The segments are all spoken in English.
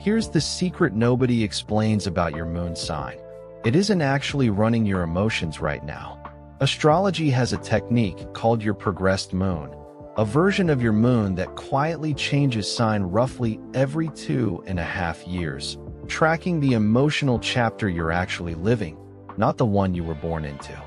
Here's the secret nobody explains about your moon sign. It isn't actually running your emotions right now. Astrology has a technique called your progressed moon, a version of your moon that quietly changes sign roughly every 2.5 years, tracking the emotional chapter you're actually living, not the one you were born into.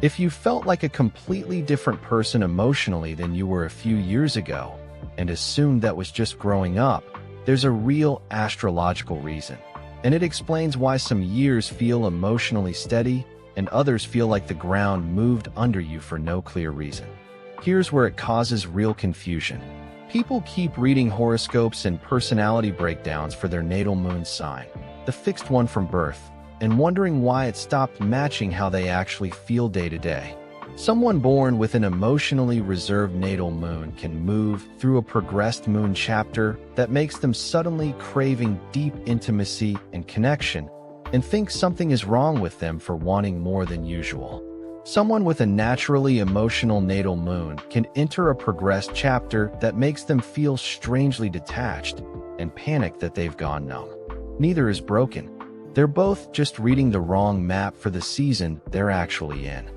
If you felt like a completely different person emotionally than you were a few years ago, and assumed that was just growing up, there's a real astrological reason. And it explains why some years feel emotionally steady and others feel like the ground moved under you for no clear reason. Here's where it causes real confusion. People keep reading horoscopes and personality breakdowns for their natal moon sign, the fixed one from birth, and wondering why it stopped matching how they actually feel day to day. Someone born with an emotionally reserved natal moon can move through a progressed moon chapter that makes them suddenly craving deep intimacy and connection, and think something is wrong with them for wanting more than usual. Someone with a naturally emotional natal moon can enter a progressed chapter that makes them feel strangely detached and panic that they've gone numb. Neither is broken. They're both just reading the wrong map for the season they're actually in.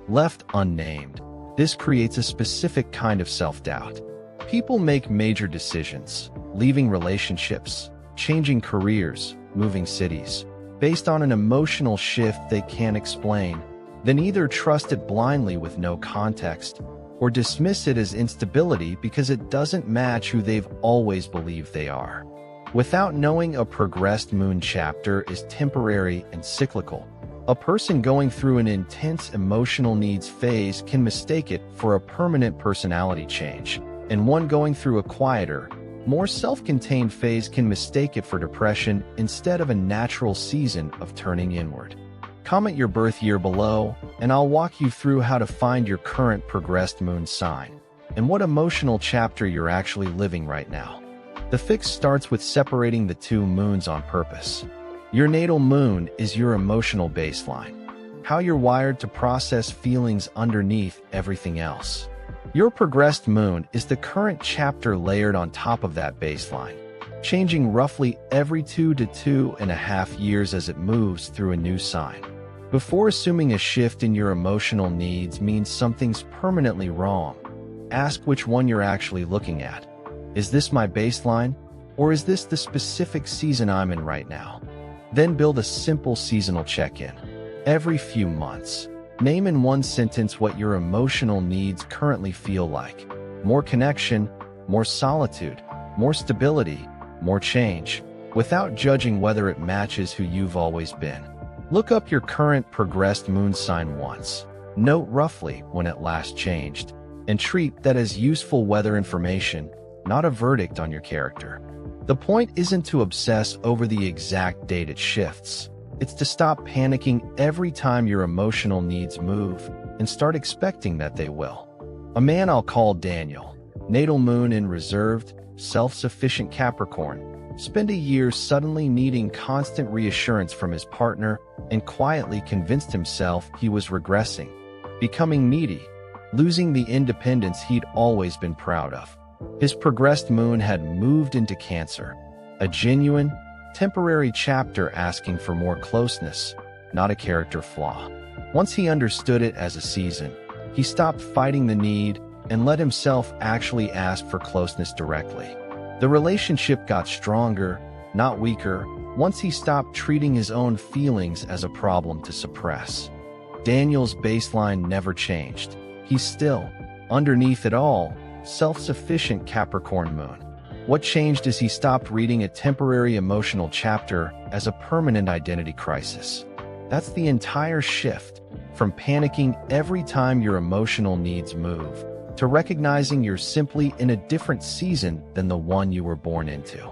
Left unnamed, this creates a specific kind of self-doubt. People make major decisions, leaving relationships, changing careers, moving cities, based on an emotional shift they can't explain, then either trust it blindly with no context, or dismiss it as instability because it doesn't match who they've always believed they are. Without knowing, a progressed moon chapter is temporary and cyclical. A person going through an intense emotional needs phase can mistake it for a permanent personality change, and one going through a quieter, more self-contained phase can mistake it for depression instead of a natural season of turning inward. Comment your birth year below, and I'll walk you through how to find your current progressed moon sign, and what emotional chapter you're actually living right now. The fix starts with separating the two moons on purpose. Your natal moon is your emotional baseline, how you're wired to process feelings underneath everything else. Your progressed moon is the current chapter layered on top of that baseline, changing roughly every 2 to 2.5 years as it moves through a new sign. Before assuming a shift in your emotional needs means something's permanently wrong, ask which one you're actually looking at. Is this my baseline, or is this the specific season I'm in right now? Then build a simple seasonal check-in. Every few months, name in one sentence what your emotional needs currently feel like. More connection, more solitude, more stability, more change, without judging whether it matches who you've always been. Look up your current progressed moon sign once. Note roughly when it last changed, and treat that as useful weather information, not a verdict on your character. The point isn't to obsess over the exact date it shifts. It's to stop panicking every time your emotional needs move and start expecting that they will. A man I'll call Daniel, natal moon in reserved, self-sufficient Capricorn, spent a year suddenly needing constant reassurance from his partner and quietly convinced himself he was regressing, becoming needy, losing the independence he'd always been proud of. His progressed moon had moved into Cancer, a genuine, temporary chapter asking for more closeness, not a character flaw. Once he understood it as a season, he stopped fighting the need and let himself actually ask for closeness directly. The relationship got stronger, not weaker, once he stopped treating his own feelings as a problem to suppress. Daniel's baseline never changed. He's still, underneath it all, self-sufficient Capricorn moon. What changed is he stopped reading a temporary emotional chapter as a permanent identity crisis. That's the entire shift, from panicking every time your emotional needs move, to recognizing you're simply in a different season than the one you were born into.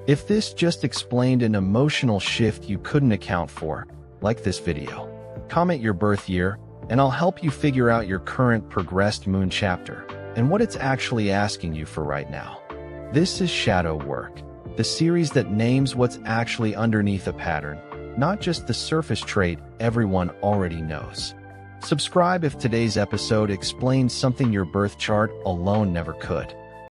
If this just explained an emotional shift you couldn't account for, like this video. Comment your birth year, and I'll help you figure out your current progressed moon chapter and what it's actually asking you for right now. This is Shadow Work, the series that names what's actually underneath a pattern, not just the surface trait everyone already knows. Subscribe if today's episode explains something your birth chart alone never could.